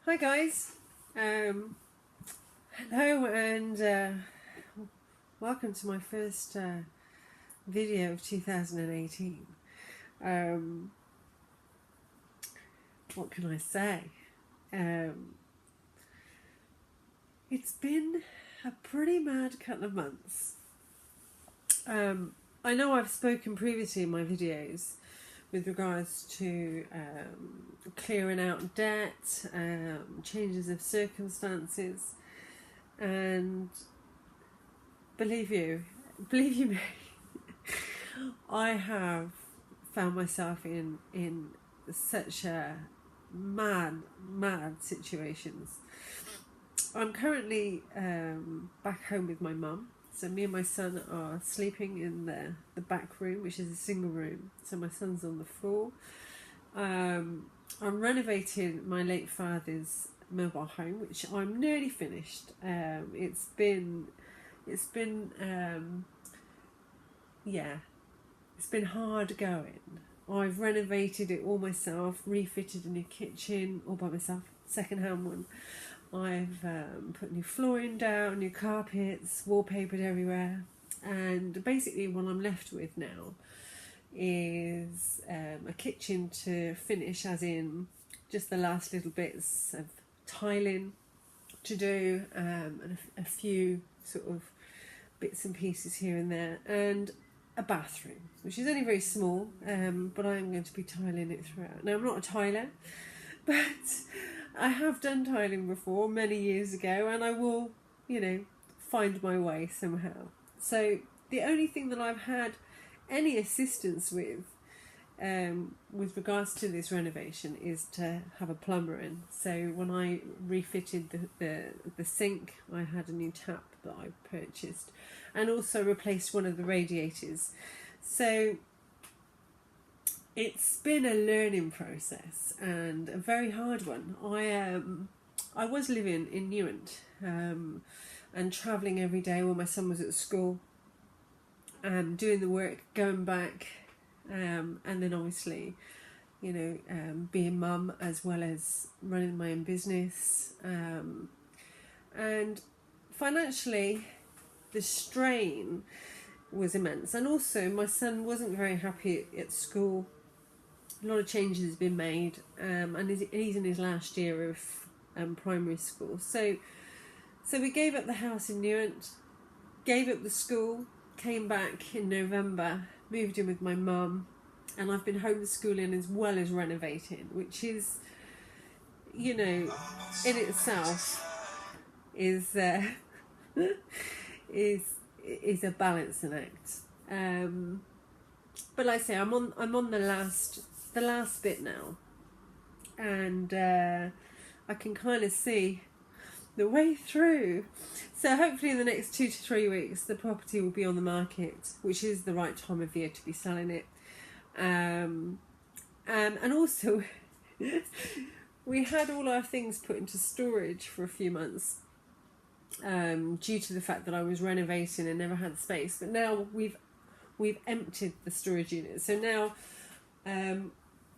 Hi guys, hello and welcome to my first video of 2018. What can I say? It's been a pretty mad couple of months. I know I've spoken previously in my videos with regards to clearing out debt, changes of circumstances, and believe you me, I have found myself in such a mad situations. I'm currently back home with my mum. So me and my son are sleeping in the back room, which is a single room. So my son's on the floor. I'm renovating my late father's mobile home, which I'm nearly finished. It's been hard going. I've renovated it all myself, refitted a new kitchen all by myself, second-hand one. I've put new flooring down, new carpets, wallpapered everywhere, and basically what I'm left with now is a kitchen to finish, as in just the last little bits of tiling to do, and a few sort of bits and pieces here and there, and a bathroom, which is only very small, but I'm going to be tiling it throughout. Now, I'm not a tiler, but I have done tiling before many years ago, and I will, find my way somehow. So the only thing that I've had any assistance with regards to this renovation is to have a plumber in. So when I refitted the sink, I had a new tap that I purchased, and also replaced one of the radiators. So it's been a learning process and a very hard one. I was living in Newent and travelling every day while my son was at school, doing the work, going back, and then obviously, being mum as well as running my own business. And financially, the strain was immense. And also, my son wasn't very happy at school. A lot of changes have been made, and he's in his last year of primary school. So we gave up the house in Newent, gave up the school, came back in November, moved in with my mum, and I've been homeschooling as well as renovating, which is, in itself is is a balancing act. But like I say, I'm on the last bit now, and I can kind of see the way through. So hopefully in the next 2 to 3 weeks the property will be on the market, which is the right time of year to be selling it. And also we had all our things put into storage for a few months, due to the fact that I was renovating and never had space. But now we've emptied the storage unit, so now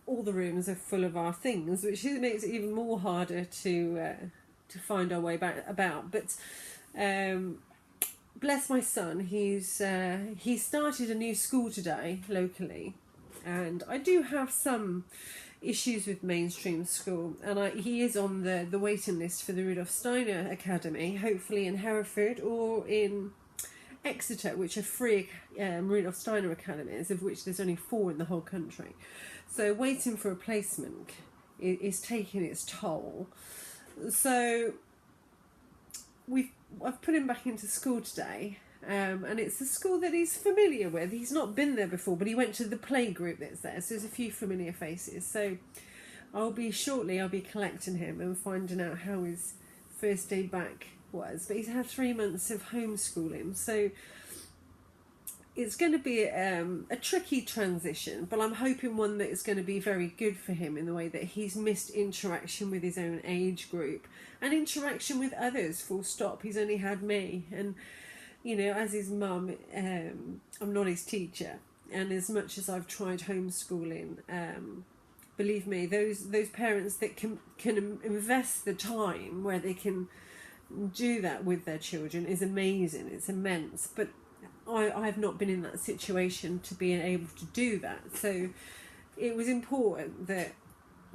all the rooms are full of our things, which makes it even more harder to find our way back about. But bless my son, he started a new school today locally, and I do have some issues with mainstream school, and he is on the waiting list for the Rudolf Steiner Academy, hopefully in Hereford or in Exeter, which are free Rudolf Steiner academies, of which there's only 4 in the whole country. So waiting for a placement is taking its toll. So I've put him back into school today, and it's a school that he's familiar with. He's not been there before, but he went to the play group that's there, so there's a few familiar faces. So I'll be collecting him and finding out how his first day back was. But he's had 3 months of homeschooling, so it's going to be a tricky transition, but I'm hoping one that is going to be very good for him, in the way that he's missed interaction with his own age group and interaction with others, full stop. He's only had me, and as his mum, I'm not his teacher, and as much as I've tried homeschooling, believe me, those parents that can invest the time where they can do that with their children is amazing. It's immense. But I have not been in that situation to be able to do that. So it was important that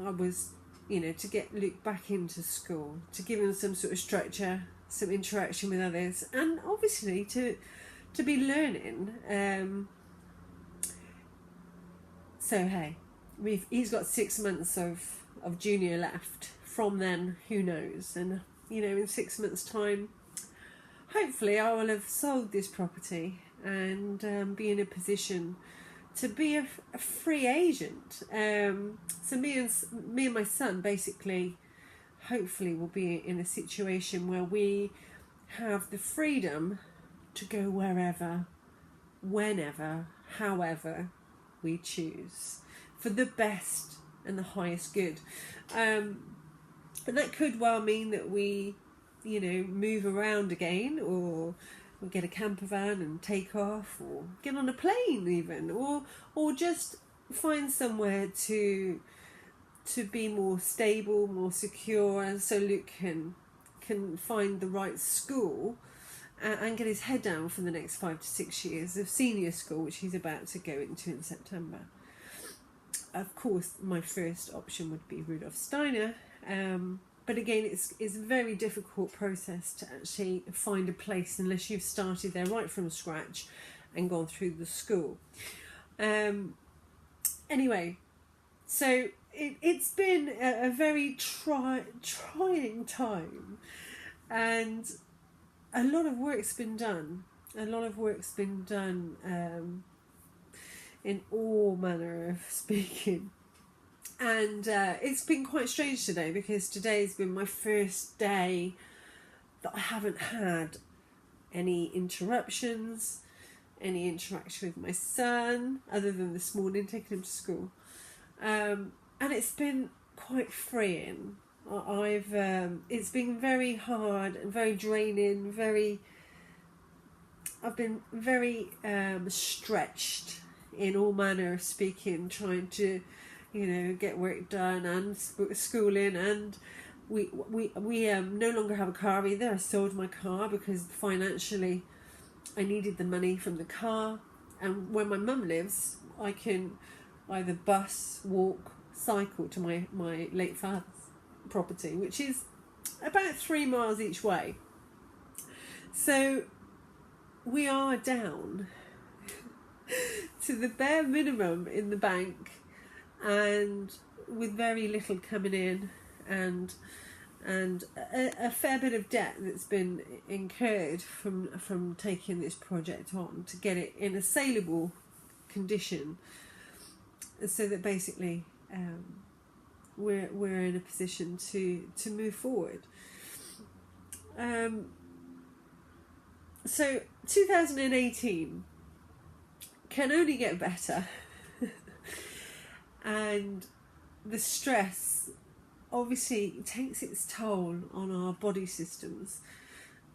I was, to get Luke back into school, to give him some sort of structure, some interaction with others, and obviously to be learning. So hey, he's got 6 months of junior left. From then, who knows? And in 6 months' time, hopefully I will have sold this property and be in a position to be a free agent. So me and my son basically, hopefully, will be in a situation where we have the freedom to go wherever, whenever, however we choose, for the best and the highest good. And that could well mean that we, move around again, or we get a camper van and take off, or get on a plane even, or just find somewhere to be more stable, more secure, and so Luke can find the right school and get his head down for the next 5 to 6 years of senior school, which he's about to go into in September. Of course, my first option would be Rudolf Steiner, but again, it's a very difficult process to actually find a place unless you've started there right from scratch and gone through the school. Anyway, so it's been a very trying time, and a lot of work's been done. In all manner of speaking. And it's been quite strange today, because today's been my first day that I haven't had any interruptions, any interaction with my son, other than this morning taking him to school. And it's been quite freeing. It's been very hard and very draining. I've been very stretched in all manner of speaking, trying to, get work done and schooling, and we no longer have a car either. I sold my car because financially I needed the money from the car, and where my mum lives, I can either bus, walk, cycle to my late father's property, which is about 3 miles each way. So we are down to the bare minimum in the bank, and with very little coming in, and a fair bit of debt that's been incurred from taking this project on to get it in a saleable condition, so that basically we're in a position to move forward. So 2018 can only get better. And the stress obviously takes its toll on our body systems,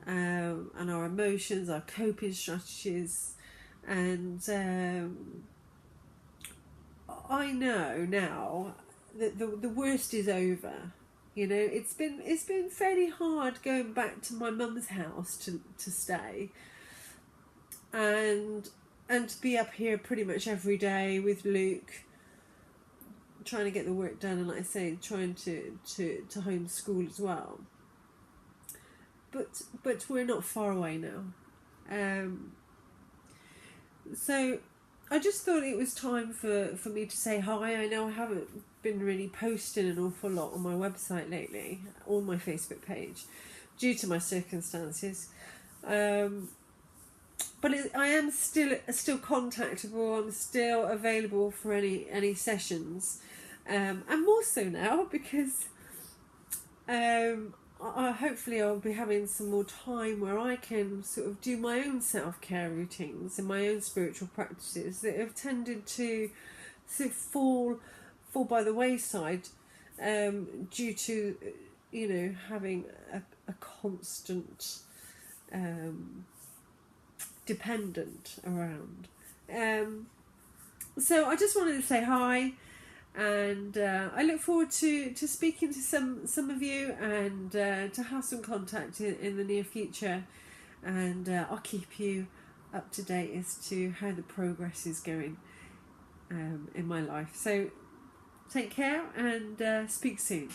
and our emotions, our coping strategies, and I know now that the worst is over. It's been fairly hard going back to my mum's house to stay, and to be up here pretty much every day with Luke, trying to get the work done, and like I say, trying to homeschool as well. But we're not far away now. So I just thought it was time for me to say hi. I know I haven't been really posting an awful lot on my website lately, or my Facebook page, due to my circumstances. But I am still contactable. I'm still available for any sessions, and more so now, because hopefully I'll be having some more time where I can sort of do my own self-care routines and my own spiritual practices that have tended to sort of fall by the wayside, due to having a constant dependent around. So I just wanted to say hi. And I look forward to speaking to some of you, and to have some contact in the near future. And I'll keep you up to date as to how the progress is going in my life. So take care, and speak soon.